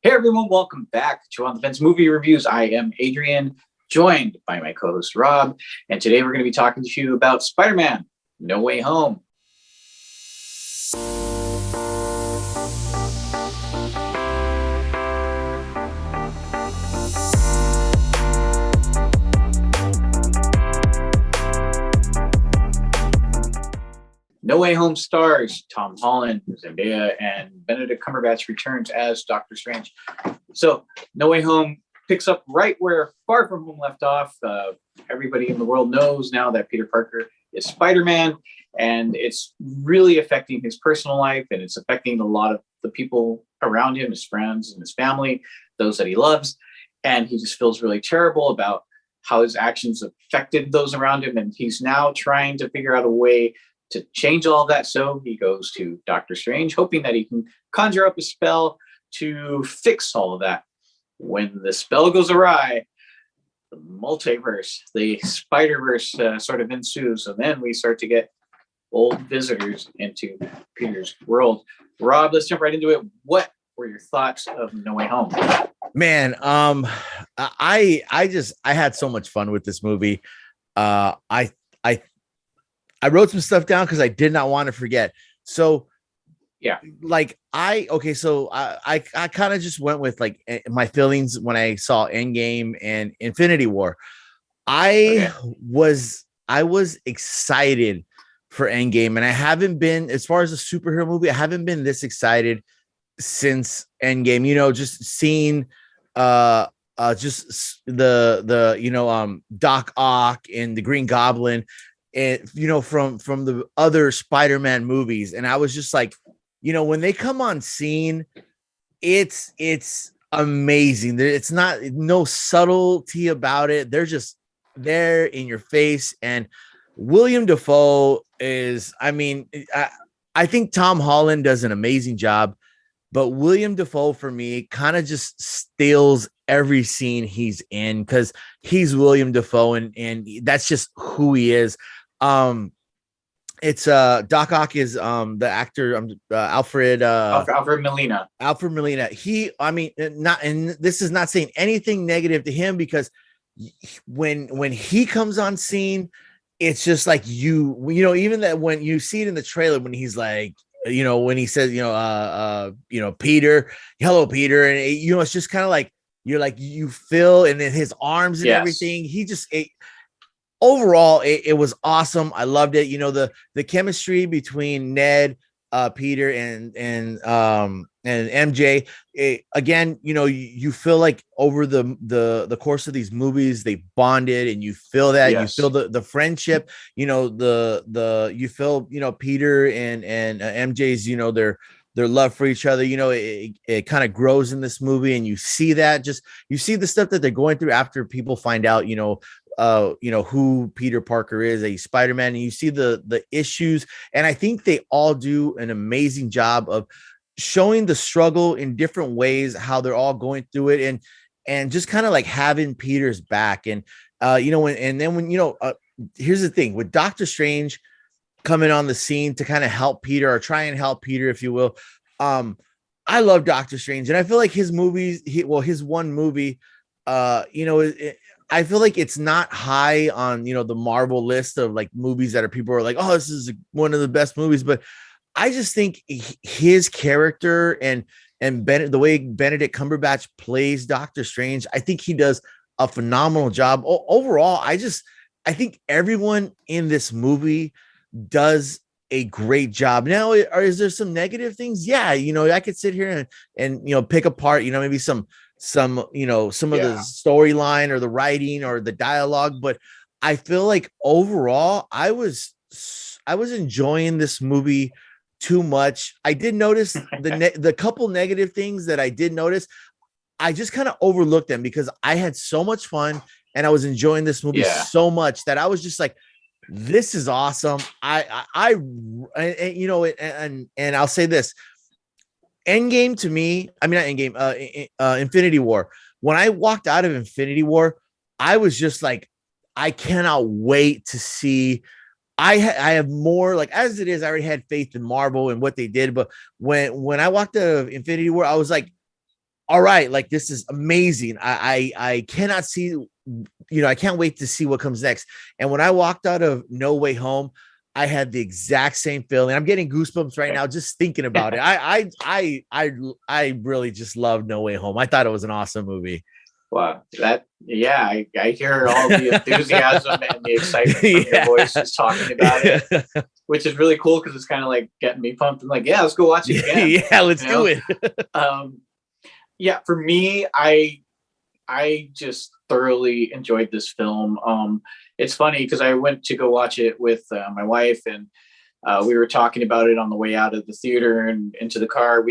Hey everyone, welcome back to On the Fence Movie Reviews. I am Adrian, joined by my co-host Rob, and today we're going to be talking to you about Spider-Man: No Way Home. No Way Home stars Tom Holland, Zendaya, and Benedict Cumberbatch returns as Doctor Strange. So, No Way Home picks up right where Far From Home left off. Everybody in the world knows now that Peter Parker is Spider-Man, and it's really affecting his personal life, and it's affecting a lot of the people around him, his friends and his family, those that he loves. And he just feels really terrible about how his actions affected those around him. And he's now trying to figure out a way to change all of that. So he goes to Doctor Strange, hoping that he can conjure up a spell to fix all of that. When the spell goes awry, the multiverse, the Spider-Verse sort of ensues. And then we start to get old visitors into Peter's world. Rob, let's jump right into it. What were your thoughts of No Way Home? Man, I had so much fun with this movie. I wrote some stuff down because I did not want to forget. So yeah, I kind of just went with like my feelings when I saw Endgame and Infinity War. I was excited for Endgame, and I haven't been, as far as a superhero movie, I haven't been this excited since Endgame. Just seeing just the Doc Ock and the Green Goblin, and from the other Spider-Man movies, and I was just like, when they come on scene, it's amazing. It's not no subtlety about it. They're just there in your face. And William Dafoe is, I think Tom Holland does an amazing job, but William Dafoe for me kind of just steals every scene he's in because he's William Dafoe, and that's just who he is. It's Doc Ock is the actor, Alfred Molina. Alfred Molina. Not, and this is not saying anything negative to him, because when he comes on scene, it's just like even that when you see it in the trailer, when he's like, when he says, Peter, hello, Peter, and it's just kind of like you feel, and then his arms and everything. Overall, it was awesome. I loved it. The chemistry between Ned, Peter, and MJ. Again, you feel like over the course of these movies, they bonded, and you feel that. You feel the friendship. You feel Peter and MJ's their love for each other. It kind of grows in this movie, and you see that. You see the stuff that they're going through after people find out who Peter Parker is, a Spider-Man, and you see the issues. And I think they all do an amazing job of showing the struggle in different ways, how they're all going through it, and just kind of like having Peter's back. And here's the thing with Doctor Strange coming on the scene to kind of help Peter, or try and help Peter, if you will. I love Doctor Strange, and I feel like his movies, his one movie, I feel like it's not high on the Marvel list of like movies that people are like, oh, this is one of the best movies. But I just think his character and the way Benedict Cumberbatch plays Doctor Strange, I think he does a phenomenal job. Overall, I think everyone in this movie does a great job. Now, is there some negative things? Yeah, I could sit here and pick apart, maybe some of the storyline or the writing or the dialogue, but I feel like overall I was enjoying this movie too much. I did notice the couple negative things that I did notice. I just kind of overlooked them because I had so much fun and I was enjoying this movie so much that I was just like, this is awesome. And I'll say this. Endgame to me, not Endgame, Infinity War. When I walked out of Infinity War, I was just like, I cannot wait to see. I have more, like, as it is, I already had faith in Marvel and what they did. But when I walked out of Infinity War, I was like, all right, like this is amazing. I cannot see, I can't wait to see what comes next. And when I walked out of No Way Home, I had the exact same feeling. I'm getting goosebumps right now just thinking about it. I really just love No Way Home. I thought it was an awesome movie. Wow, I hear all the enthusiasm and the excitement from your voice just talking about it, which is really cool because it's kind of like getting me pumped. I'm like, yeah, let's go watch it again. Yeah, let's do it. Yeah, for me, I just thoroughly enjoyed this film. It's funny because I went to go watch it with my wife, and we were talking about it on the way out of the theater and into the car.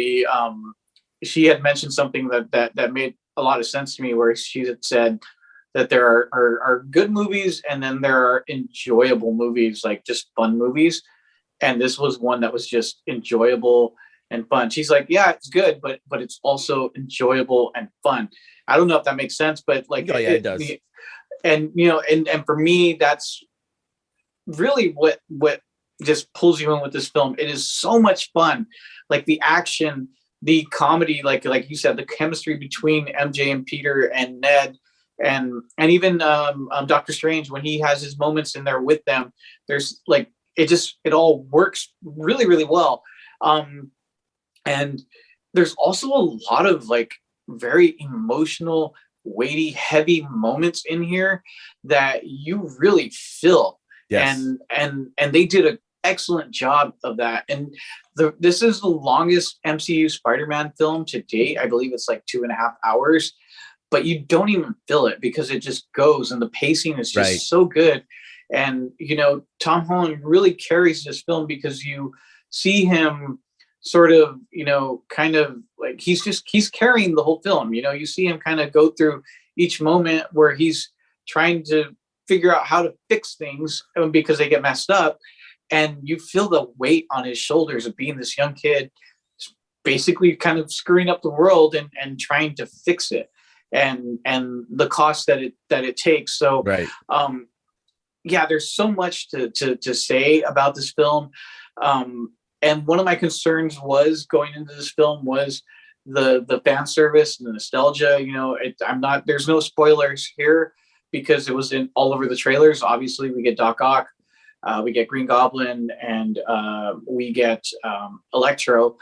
She had mentioned something that made a lot of sense to me, where she had said that there are good movies and then there are enjoyable movies, like just fun movies. And this was one that was just enjoyable and fun. She's like, yeah, it's good, but it's also enjoyable and fun. I don't know if that makes sense, but like, oh yeah, it does. And and for me, that's really what just pulls you in with this film. It is so much fun, like the action, the comedy, like you said, the chemistry between MJ and Peter and Ned, and even Doctor Strange, when he has his moments in there with them. There's like it all works really, really well. And there's also a lot of like very emotional, weighty, heavy moments in here that you really feel. Yes. And they did an excellent job of that. And this is the longest MCU Spider-Man film to date. I believe it's like 2.5 hours, but you don't even feel it because it just goes, and the pacing is just so good. And Tom Holland really carries this film because you see him sort of, kind of like he's carrying the whole film. You see him kind of go through each moment where he's trying to figure out how to fix things because they get messed up. And you feel the weight on his shoulders of being this young kid, basically kind of screwing up the world and trying to fix it, and the cost that it takes. So, yeah, there's so much to say about this film. And one of my concerns was going into this film was the fan service and the nostalgia. There's no spoilers here because it was in all over the trailers. Obviously, we get Doc Ock. We get Green Goblin, and we get Electro,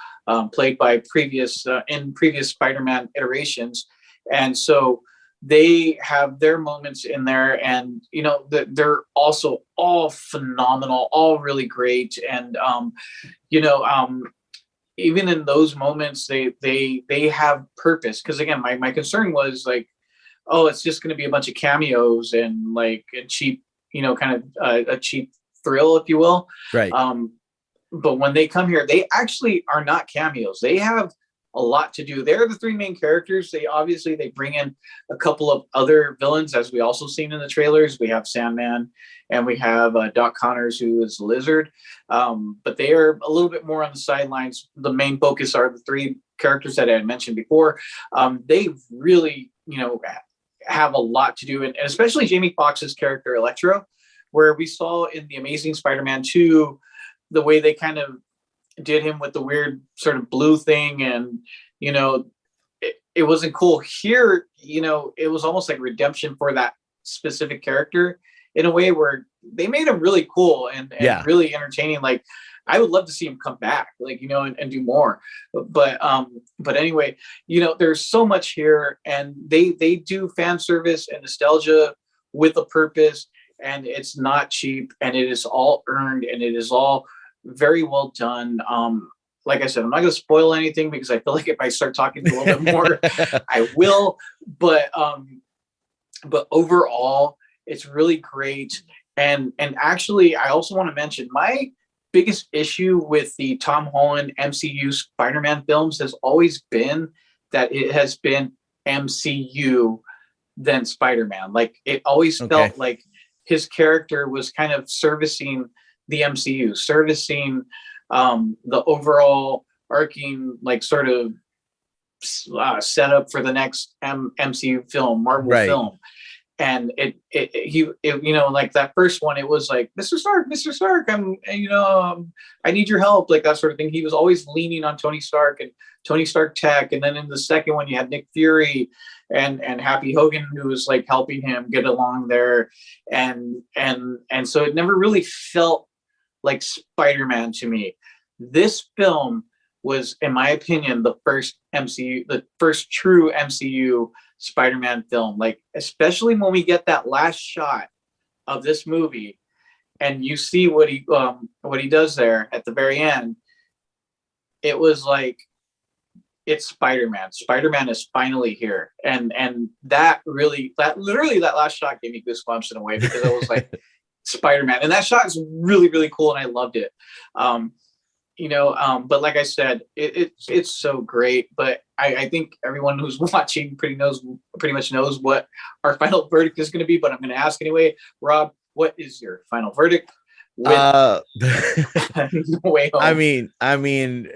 played by previous Spider-Man iterations. And so they have their moments in there, and they're also all phenomenal, all really great. And even in those moments, they have purpose. Because again, my concern was like, oh, it's just going to be a bunch of cameos and like a cheap, kind of a cheap thrill, if you will. Right. But when they come here, they actually are not cameos. They have a lot to do. They're the three main characters. They bring in a couple of other villains, as we also seen in the trailers. We have Sandman, and we have Doc Connors, who is Lizard. But they are a little bit more on the sidelines. The main focus are the three characters that I had mentioned before. They really, have a lot to do, and especially Jamie Foxx's character Electro, where we saw in the Amazing Spider-Man 2 the way they kind of did him with the weird sort of blue thing, and it wasn't cool. Here, it was almost like redemption for that specific character in a way where they made him really cool and really entertaining. Like, I would love to see him come back, like, and do more. But anyway, there's so much here, and they do fan service and nostalgia with a purpose, and it's not cheap, and it is all earned, and it is all very well done. Like I said, I'm not going to spoil anything because I feel like if I start talking a little bit more, I will. But overall, it's really great. And actually, I also want to mention my biggest issue with the Tom Holland MCU Spider-Man films has always been that it has been MCU than Spider-Man. Like, it always felt like his character was kind of servicing the MCU, servicing the overall arcing, like, sort of setup for the next MCU film, Marvel film. you know, like that first one, it was like, Mr. Stark, I need your help, like that sort of thing. He was always leaning on Tony Stark and Tony Stark tech. And then in the second one, you had Nick Fury and Happy Hogan, who was like helping him get along there. And so it never really felt like Spider-Man to me. This film was, in my opinion, the first true MCU Spider-Man film. Like, especially when we get that last shot of this movie, and you see what he does there at the very end. It was like, it's Spider-Man. Spider-Man is finally here, and that literally that last shot gave me goosebumps in a way, because I was like, Spider-Man, and that shot is really, really cool, and I loved it. But like I said, it's so great. But I think everyone who's watching pretty much knows what our final verdict is going to be. But I'm going to ask anyway. Rob, what is your final verdict? No Way Home? I mean,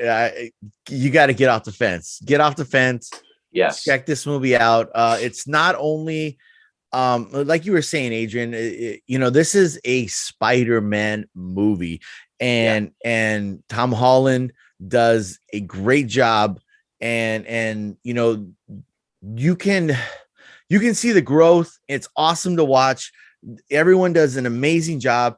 you got to get off the fence. Get off the fence. Yes. Check this movie out. It's not only, like you were saying, Adrian. This is a Spider-Man movie, and Tom Holland does a great job, and you can see the growth. It's awesome to watch. Everyone does an amazing job.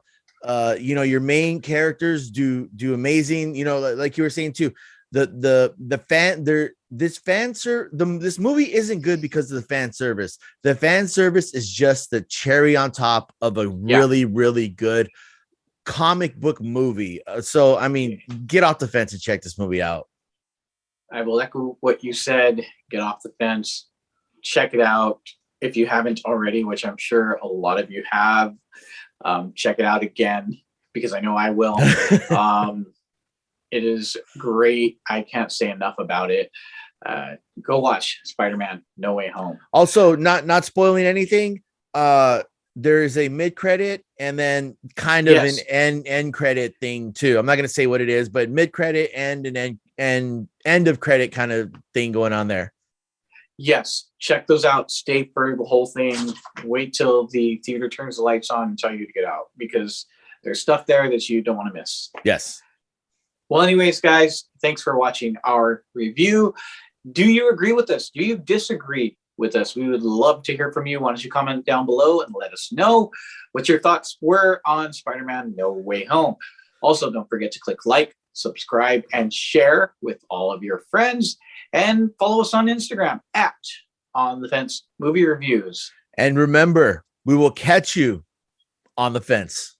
Your main characters do amazing. Like you were saying too, this movie isn't good because of the fan service. The fan service is just the cherry on top of a really, really good comic book movie. So I mean, get off the fence and check this movie out. I will echo what you said. Get off the fence, check it out if you haven't already, which I'm sure a lot of you have. Check it out again, because I know I will. It is great. I can't say enough about it. Go watch Spider-Man No Way Home. Also, not spoiling anything, there is a mid-credit and then kind of an end credit thing too. I'm not going to say what it is, but mid-credit and an end of credit kind of thing going on there. Yes, check those out. Stay for the whole thing. Wait till the theater turns the lights on and tell you to get out, because there's stuff there that you don't want to miss. Yes. Well, anyways, guys, thanks for watching our review. Do you agree with us? Do you disagree with us? We would love to hear from you. Why don't you comment down below and let us know what your thoughts were on Spider-Man No Way Home. Also, don't forget to click like, subscribe, and share with all of your friends. And follow us on Instagram at On the Fence Movie Reviews. And remember, we will catch you on the fence.